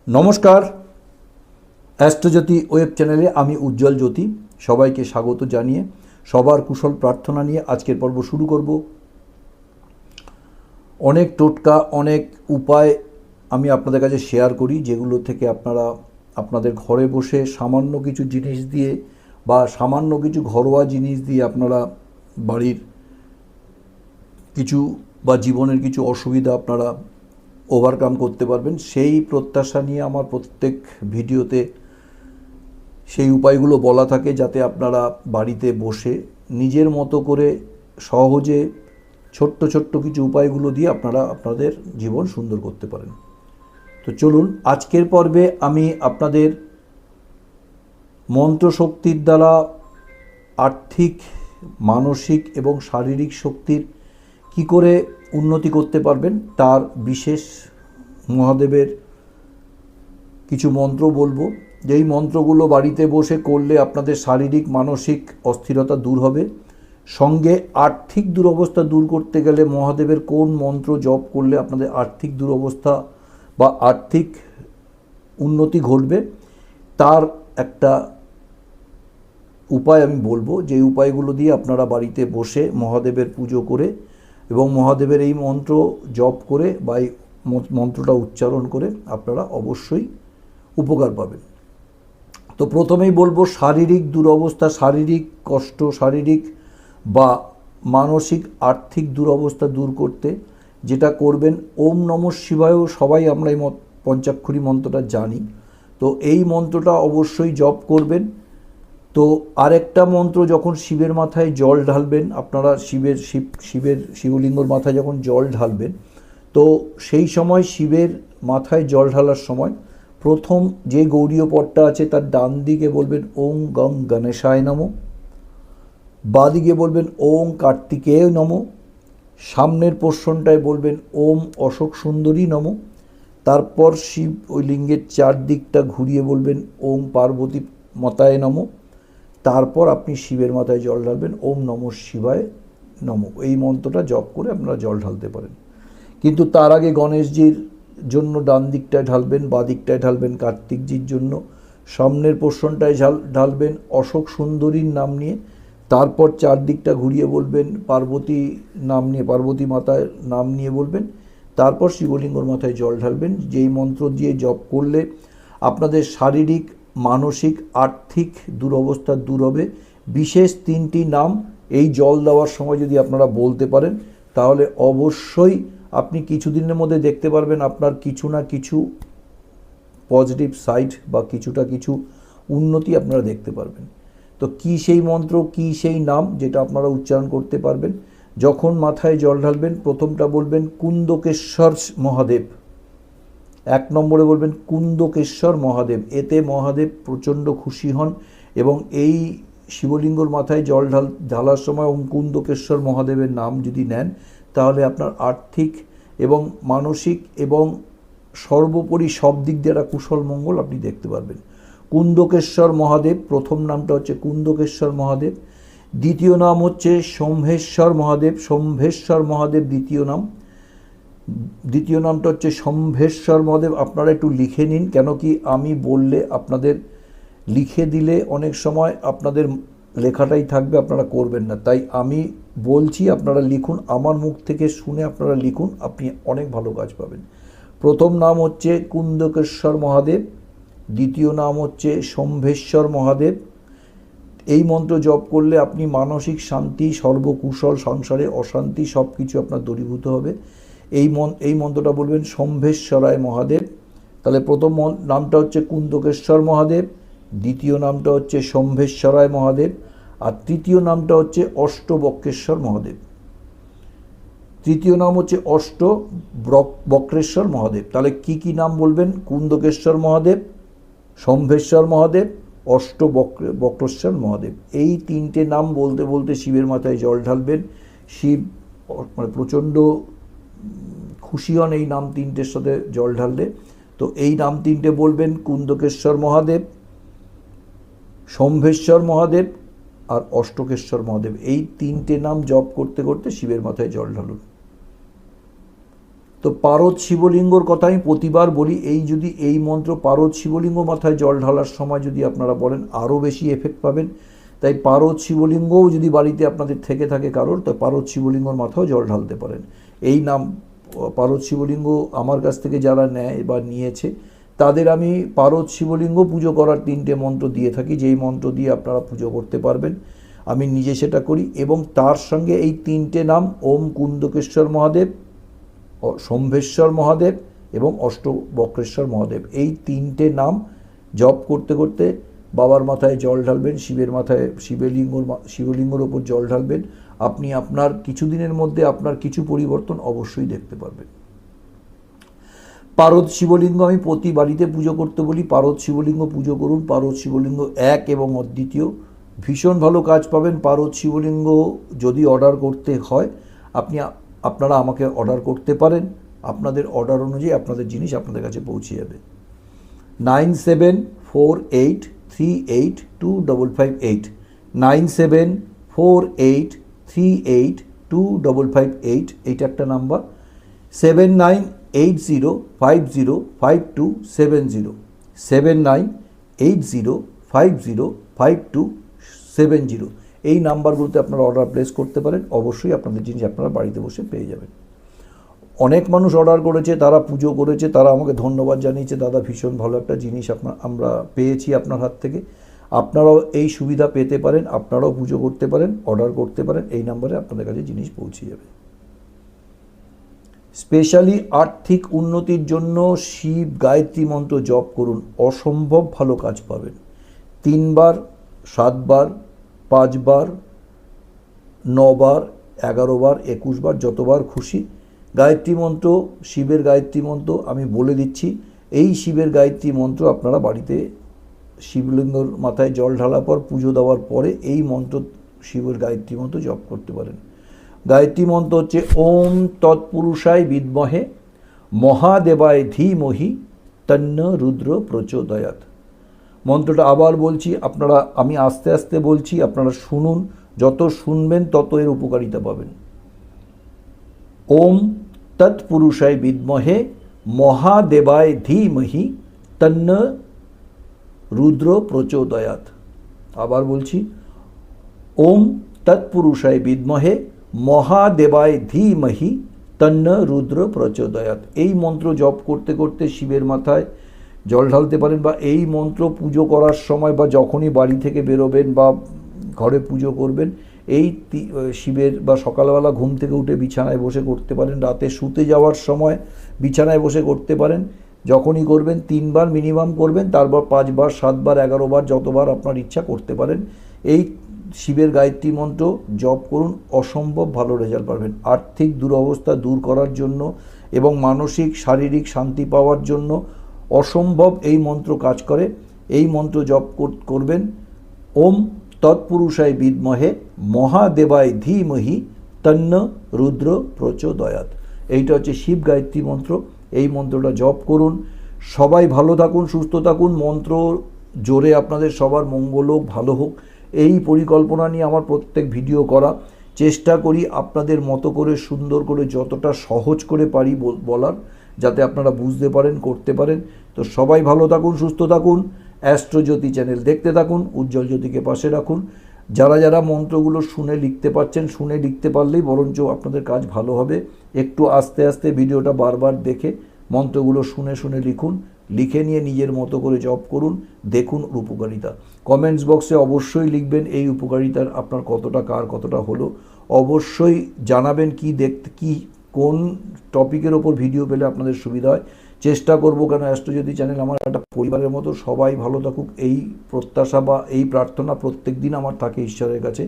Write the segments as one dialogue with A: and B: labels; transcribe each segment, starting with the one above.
A: নমস্কার, অ্যাস্ট্রোজ্যোতি ওয়েব চ্যানেলে আমি উজ্জ্বল জ্যোতি সবাইকে স্বাগত জানিয়ে সবার কুশল প্রার্থনা নিয়ে আজকের পর্ব শুরু করব। অনেক টোটকা, অনেক উপায় আমি আপনাদের কাছে শেয়ার করি, যেগুলো থেকে আপনারা আপনাদের ঘরে বসে সামান্য কিছু জিনিস দিয়ে বা সামান্য কিছু ঘরোয়া জিনিস দিয়ে আপনারা বাড়ির কিছু বা জীবনের কিছু অসুবিধা আপনারা ওভারকাম করতে পারবেন। সেই প্রত্যাশা নিয়ে আমার প্রত্যেক ভিডিওতে সেই উপায়গুলো বলা থাকে, যাতে আপনারা বাড়িতে বসে নিজের মতো করে সহজে ছোট্ট ছোট্ট কিছু উপায়গুলো দিয়ে আপনারা আপনাদের জীবন সুন্দর করতে পারেন। তো চলুন, আজকের পর্বে আমি আপনাদের মন্ত্রশক্তির দ্বারা আর্থিক, মানসিক এবং শারীরিক শক্তির কি করে উন্নতি করতে পারবেন তার বিশেষ মহাদেবের কিছু মন্ত্র বলবো, যেই মন্ত্রগুলো বাড়িতে বসে করলে আপনাদের শারীরিক মানসিক অস্থিরতা দূর হবে। সঙ্গে আর্থিক দুরবস্থা দূর করতে গেলে মহাদেবের কোন মন্ত্র জপ করলে আপনাদের আর্থিক দুরবস্থা বা আর্থিক উন্নতি ঘটবে তার একটা উপায় আমি বলবো, যে উপায়গুলো দিয়ে আপনারা বাড়িতে বসে মহাদেবের পুজো করে এবং মহাদেবের এই মন্ত্র জপ করে বা এই মন্ত্রটা উচ্চারণ করে আপনারা অবশ্যই উপকার পাবেন। তো প্রথমেই বলবো, শারীরিক দুরবস্থা, শারীরিক কষ্ট, শারীরিক বা মানসিক আর্থিক দুরবস্থা দূর করতে যেটা করবেন, ওম নমঃ শিবায়। সবাই আমরা এই পঞ্চাক্ষরী মন্ত্রটা জানি, তো এই মন্ত্রটা অবশ্যই জপ করবেন। তো আরেকটা মন্ত্র, যখন শিবের মাথায় জল ঢালবেন আপনারা, শিবলিঙ্গর মাথায় যখন জল ঢালবেন, তো সেই সময় শিবের মাথায় জল ঢালার সময় প্রথম যে গৌরীয় পটটা আছে তার ডান দিকে বলবেন ওং গং গণেশায় নমঃ, বাঁ দিকে বলবেন ওং কার্তিকেয় নমঃ, সামনের পোর্শনটায় বলবেন ওম অশোক সুন্দরী নমঃ। তারপর শিব ওই লিঙ্গের চারদিকটা ঘুরিয়ে বলবেন ওম পার্বতী মাতায় নমঃ। তারপর আপনি শিবের মাথায় জল ঢালবেন ওম নমঃ শিবায় নমঃ। এই মন্ত্রটা জপ করে আপনারা জল ঢালতে পারেন। কিন্তু তার আগে গণেশজির জন্য ডান দিকটায় ঢালবেন, বাঁ দিকটায় ঢালবেন কার্তিকজির জন্য, সামনের পোর্শনটায় ঢালবেন অশোক সুন্দরীর নাম নিয়ে। তারপর চারদিকটা ঘুরিয়ে বলবেন পার্বতী নাম নিয়ে, পার্বতী মাতার নাম নিয়ে বলবেন। তারপর শিবলিঙ্গর মাথায় জল ঢালবেন। যেই মন্ত্র দিয়ে জপ করলে আপনাদের শারীরিক, মানসিক, আর্থিক দুরবস্থা দূর হবে। বিশেষ তিনটি নাম এই জল দেওয়ার সময় যদি আপনারা বলতে পারেন, তাহলে অবশ্যই আপনি কিছুদিনের মধ্যে দেখতে পারবেন আপনার কিছু না কিছু পজিটিভ সাইড বা কিছুটা কিছু উন্নতি আপনারা দেখতে পারবেন। তো কি সেই মন্ত্র, কি সেই নাম যেটা আপনারা উচ্চারণ করতে পারবেন? যখন মাথায় জল ঢালবেন প্রথমটা বলবেন কুন্দকেশ্বর মহাদেব, এক নম্বরে বলবেন কুন্দকেশ্বর মহাদেব। এতে মহাদেব প্রচণ্ড খুশি হন এবং এই শিবলিঙ্গর মাথায় জল ঢালার সময় ওম কুন্দকেশ্বর মহাদেবের নাম যদি নেন, তাহলে আপনার আর্থিক এবং মানসিক এবং সর্বোপরি সব দিক দিয়ে একটা কুশল মঙ্গল আপনি দেখতে পারবেন। কুন্দকেশ্বর মহাদেব, প্রথম নামটা হচ্ছে কুন্দকেশ্বর মহাদেব। দ্বিতীয় নাম হচ্ছে শম্ভেশ্বর মহাদেব, শম্ভেশ্বর মহাদেব দ্বিতীয় নাম। দ্বিতীয় নামটা হচ্ছে শম্ভেশ্বর মহাদেব। আপনারা একটু লিখে নিন, কেন কি আমি বললে আপনাদের লিখে দিলে অনেক সময় আপনাদের লেখাটাই থাকবে, আপনারা করবেন না। তাই আমি বলছি, আপনারা লিখুন, আমার মুখ থেকে শুনে আপনারা লিখুন, আপনি অনেক ভালো কাজ পাবেন। প্রথম নাম হচ্ছে কুন্দকেশ্বর মহাদেব, দ্বিতীয় নাম হচ্ছে শম্ভেশ্বর মহাদেব। এই মন্ত্র জপ করলে আপনি মানসিক শান্তি, সর্বকুশল, সংসারে অশান্তি সব কিছু আপনার দূরীভূত হবে। এই মন্ত্রটা বলবেন শম্ভেশ্বরায় মহাদেব। তাহলে প্রথম নামটা হচ্ছে কুন্দকেশ্বর মহাদেব, দ্বিতীয় নামটা হচ্ছে শম্ভেশ্বরায় মহাদেব, আর তৃতীয় নামটা হচ্ছে অষ্টবক্রেশ্বর মহাদেব। তৃতীয় নাম হচ্ছে বক্রেশ্বর মহাদেব। তাহলে কি কি নাম বলবেন? কুন্দকেশ্বর মহাদেব, শম্ভেশ্বর মহাদেব, বক্রেশ্বর মহাদেব। এই তিনটে নাম বলতে বলতে শিবের মাথায় জল ঢালবেন। শিব মানে প্রচণ্ড খুশি হন এই নাম তিনটের সাথে জল ঢাললে। তো এই নাম তিনটে বলবেন কুন্দকেশ্বর মহাদেব, শম্ভেশ্বর মহাদেব আর অষ্টকেশ্বর মহাদেব। এই তিনটে নাম জপ করতে করতে শিবের মাথায় জল ঢালুন। তো পারদ শিবলিঙ্গর কথা আমি প্রতিবার বলি, এই যদি এই মন্ত্র পারদ শিবলিঙ্গ মাথায় জল ঢালার সময় যদি আপনারা বলেন আরও বেশি এফেক্ট পাবেন। তাই পারদ শিবলিঙ্গও যদি বাড়িতে আপনাদের থেকে থাকে কারোর, তো পারদ শিবলিঙ্গর মাথাও জল ঢালতে পারেন। এই নাম পারদ শিবলিঙ্গ আমার কাছ থেকে যারা নেয় বা নিয়েছে তাদের আমি পারদ শিবলিঙ্গ পুজো করার 3টে মন্ত্র দিয়ে থাকি, যেই মন্ত্র দিয়ে আপনারা পুজো করতে পারবেন। আমি নিজে সেটা করি এবং তার সঙ্গে এই 3টে নাম ওম কুন্দকেশ্বর মহাদেব, শম্ভেশ্বর মহাদেব এবং অষ্টবক্রেশ্বর মহাদেব, এই 3টে নাম জপ করতে করতে বাবার মাথায় জল ঢালবেন, শিবের মাথায় শিবলিঙ্গর ওপর জল ঢালবেন। আপনি আপনার কিছুদিনের মধ্যে আপনার কিছু পরিবর্তন অবশ্যই দেখতে পারবেন। পারদ শিবলিঙ্গ আমি প্রতি বাড়িতে পুজো করতে বলি, পারদ শিবলিঙ্গ পুজো করুন। পারদ শিবলিঙ্গ এক এবং অদ্বিতীয়, ভীষণ ভালো কাজ পাবেন। পারদ শিবলিঙ্গ যদি অর্ডার করতে হয় আপনারা আমাকে অর্ডার করতে পারেন, আপনাদের অর্ডার অনুযায়ী আপনাদের জিনিস আপনাদের কাছে পৌঁছে যাবে। 9748382558 9748382558 এইটা একটা নাম্বার। 7980505270 7980505270 এই নাম্বারগুলোতে আপনারা অর্ডার প্লেস করতে পারেন। অবশ্যই আপনাদের জিনিস আপনারা বাড়িতে বসে পেয়ে যাবেন। অনেক মানুষ অর্ডার করেছে, তারা পুজো করেছে, তারা আমাকে ধন্যবাদ জানিয়েছে, দাদা ভীষণ ভালো একটা জিনিস আমরা পেয়েছি আপনার হাত থেকে। আপনারাও এই সুবিধা পেতে পারেন, আপনারাও পুজো করতে পারেন, অর্ডার করতে পারেন, এই নাম্বারে আপনাদের কাছে জিনিস পৌঁছে যাবে। স্পেশালি আর্থিক উন্নতির জন্য শিব গায়ত্রী মন্ত্র জপ করুন, অসম্ভব ভালো কাজ পাবেন। 3 বার, 7 বার, 5 বার, 9 বার, 11 বার, 21 বার, যতবার খুশি গায়ত্রী মন্ত্র, শিবের গায়ত্রী মন্ত্র আমি বলে দিচ্ছি। এই শিবের গায়ত্রী মন্ত্র আপনারা বাড়িতে শিবলিঙ্গর মাথায় জল ঢালার পর পুজো দেওয়ার পরে এই মন্ত্র শিবের গায়ত্রী মন্ত্র জপ করতে পারেন। গায়ত্রী মন্ত্র হচ্ছে ওম তৎপুরুষায় বিদ্মহে মহাদেবায় ধীমহি তন্ন রুদ্র প্রচোদয়াৎ। মন্ত্রটা আবার বলছি, আমি আস্তে আস্তে বলছি, আপনারা শুনুন, যত শুনবেন তত এর উপকারিতা পাবেন। ওম তৎপুরুষায় বিদ্মহে মহাদেবায় ধীমহি তন্ন রুদ্র প্রচোদয়াৎ। আবার বলছি, ওম তৎপুরুষায় বিদ্মহে মহাদেবায় ধীমহি তন্ন রুদ্র প্রচোদয়াৎ। এই মন্ত্র জপ করতে করতে শিবের মাথায় জল ঢালতে পারেন, বা এই মন্ত্র পুজো করার সময় বা যখনই বাড়ি থেকে বেরোবেন বা ঘরে পুজো করবেন, এই শিবের বা সকালবেলা ঘুম থেকে উঠে বিছানায় বসে করতে পারেন, রাতে শুতে যাওয়ার সময় বিছানায় বসে করতে পারেন। যখনই করবেন 3 বার মিনিমাম করবেন, তারপর 5 বার, 7 বার, 11 বার, যতবার আপনার ইচ্ছা করতে পারেন। এই শিবের গায়ত্রী মন্ত্র জপ করুন, অসম্ভব ভালো রেজাল্ট পাবেন। আর্থিক দুরবস্থা দূর করার জন্য এবং মানসিক শারীরিক শান্তি পাওয়ার জন্য অসম্ভব এই মন্ত্র কাজ করে। এই মন্ত্র জপ করবেন, ওম তৎপুরুষায় বিদ্মহে মহাদেবায় ধীমহি তন্ন রুদ্র প্রচোদয়াৎ। এইটা হচ্ছে শিব গায়ত্রী মন্ত্র। এই মন্ত্রটা জপ করুন। সবাই ভালো থাকুন, সুস্থ থাকুন, মন্ত্র জোরে আপনাদের সবার মঙ্গল হোক, ভালো হোক, এই পরিকল্পনা নিয়ে আমার প্রত্যেক ভিডিও করা। চেষ্টা করি আপনাদের মতো করে সুন্দর করে যতটা সহজ করে পারি বলার, যাতে আপনারা বুঝতে পারেন, করতে পারেন। তো সবাই ভালো থাকুন, সুস্থ থাকুন, অ্যাস্ট্রোজ্যোতি চ্যানেল দেখতে থাকুন, উজ্জ্বল জ্যোতিকে পাশে রাখুন। যারা যারা মন্ত্রগুলো শুনে লিখতে পারছেন, শুনে লিখতে পারলেই বরঞ্চ আপনাদের কাজ ভালো হবে। একটু আস্তে আস্তে ভিডিওটা বারবার দেখে মন্ত্রগুলো শুনে শুনে লিখুন, লিখে নিয়ে নিজের মতো করে জপ করুন, দেখুন উপকারিতা। কমেন্টস বক্সে অবশ্যই লিখবেন এই উপকারিতার আপনার কতটা, কার কতটা হলো, অবশ্যই জানাবেন। কোন টপিকের ওপর ভিডিও পেলে আপনাদের সুবিধা হয় চেষ্টা করব, কেন অ্যাস্ট্রোজ্যোতি চ্যানেল আমার একটা পরিবারের মতো, সবাই ভালো থাকুক এই প্রত্যাশা বা এই প্রার্থনা প্রত্যেক দিন আমার থাকে ঈশ্বরের কাছে।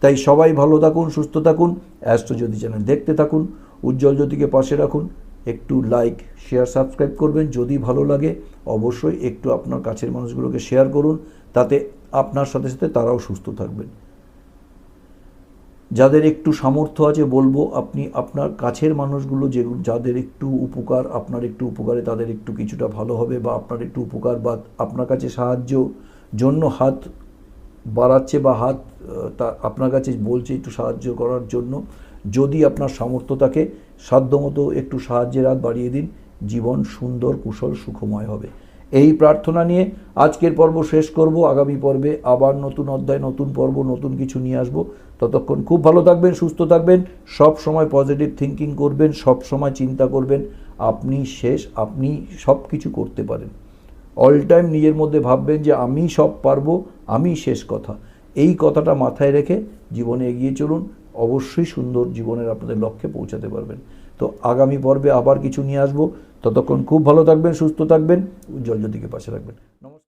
A: তাই সবাই ভালো থাকুন, সুস্থ থাকুন, অ্যাস্ট্রোজ্যোতি চ্যানেল দেখতে থাকুন, উজ্জ্বল জ্যোতিকে পাশে রাখুন। একটু লাইক, শেয়ার, সাবস্ক্রাইব করবেন। যদি ভালো লাগে অবশ্যই একটু আপনার কাছের মানুষগুলোকে শেয়ার করুন, তাতে আপনার সাথে সাথে তারাও সুস্থ থাকবেন। যাদের একটু সামর্থ্য আছে বলবো, আপনি আপনার কাছের মানুষগুলো যাদের একটু উপকার, আপনার একটু উপকারে তাদের একটু কিছুটা ভালো হবে, বা আপনার একটু উপকার বা আপনার কাছে সাহায্য জন্য হাত বাড়াচ্ছে বা হাত আপনার কাছে বলছে একটু সাহায্য করার জন্য, যদি আপনার সামর্থ্য থাকে সাধ্যমতো একটু সাহায্যের হাত বাড়িয়ে দিন, জীবন সুন্দর, কুশল, সুখময় হবে। এই প্রার্থনা নিয়ে আজকের পর্ব শেষ করব। আগামী পর্বে আবার নতুন অধ্যায়, নতুন পর্ব, নতুন কিছু নিয়ে আসবো। ততক্ষণ খুব ভালো থাকবেন, সুস্থ থাকবেন, সব সময় পজিটিভ থিঙ্কিং করবেন, সব সময় চিন্তা করবেন আপনি শেষ, আপনি সব কিছু করতে পারেন। অল টাইম নিজের মধ্যে ভাববেন যে আমি সব পারবো, আমি শেষ কথা। এই কথাটা মাথায় রেখে জীবনে এগিয়ে চলুন, অবশ্যই সুন্দর জীবনের আপনাদের লক্ষ্যে পৌঁছাতে পারবেন। তো আগামী পর্বে আবার কিছু নিয়ে আসবো। ততক্ষণ খুব ভালো থাকবেন, সুস্থ থাকবেন, উজ্জ্বল জ্যোতিকে পাশে রাখবেন। নমস্কার।